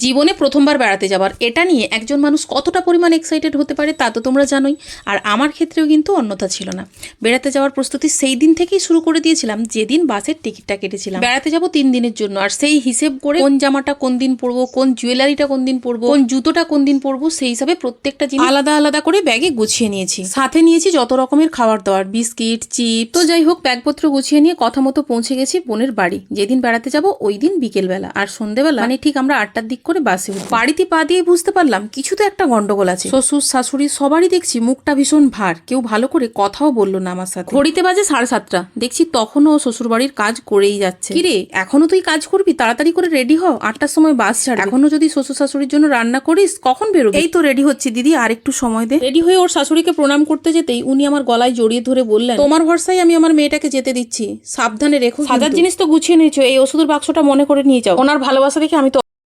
জীবনে প্রথমবার বেড়াতে যাবার এটা নিয়ে একজন মানুষ কতটা পরিমাণ এক্সাইটেড হতে পারে তা তো তোমরা জানোই। আর আমার ক্ষেত্রেও কিন্তু অন্যথা ছিল না। বেড়াতে যাওয়ার প্রস্তুতি সেই দিন থেকেই শুরু করে দিয়েছিলাম যেদিন বাসের টিকিটটা কেটেছিলাম। বেড়াতে যাব 3 দিনের জন্য, আর সেই হিসেব করে কোন জামাটা কোন দিন পরবো, কোন জুয়েলারিটা কোন দিন পরবো, কোন জুতোটা কোন দিন পরবো, সেই হিসাবে প্রত্যেকটা জিনিস আলাদা আলাদা করে ব্যাগে গুছিয়ে নিয়েছি। সাথে নিয়েছি যত রকমের খাবার দাবার, বিস্কিট, চিপ। তো যাই হোক, ব্যাগপত্র গুছিয়ে নিয়ে কথা মতো পৌঁছে গেছি বোনের বাড়ি। যেদিন বেড়াতে যাব ওই দিন বিকেলবেলা, আর সন্ধ্যেবেলা মানে ঠিক আমরা 8টার দিক করে বাসে উঠব। বাড়িতে পা দিয়ে বুঝতে পারলাম কিছু তো একটা গন্ডগোল আছে। শ্বশুর শাশুড়ি সবারই দেখছি মুখটা ভীষণ ভার, কেউ ভালো করে কথাও বললো না আমার সাথে। ঘড়িতে বাজে 7:30, দেখছি তখনও শ্বশুর বাড়ির কাজ করেই যাচ্ছে। কিরে, এখনো তুই কাজ করবি? তাড়াতাড়ি করে রেডি হ, 8টার সময় বাস ছাড়বে। এখনো যদি শ্বশুর শাশুড়ির জন্য রান্না করিস, কখন বেরোবি? এই তো রেডি হচ্ছি দিদি, আর একটু সময় দে। রেডি হয়ে ওর শাশুড়িকে প্রণাম করতে যেতেই উনি আমার গলায় জড়িয়ে ধরে বললেন, তোমার ভরসায় আমি আমার মেয়েটাকে যেতে দিচ্ছি, সাবধানে রেখো। সাজার জিনিস তো গুছিয়ে নিয়েছো, এই ওষুধের বাক্সটা মনে করে নিয়ে যাও। ওনার ভালোবাসা দেখে আমি তো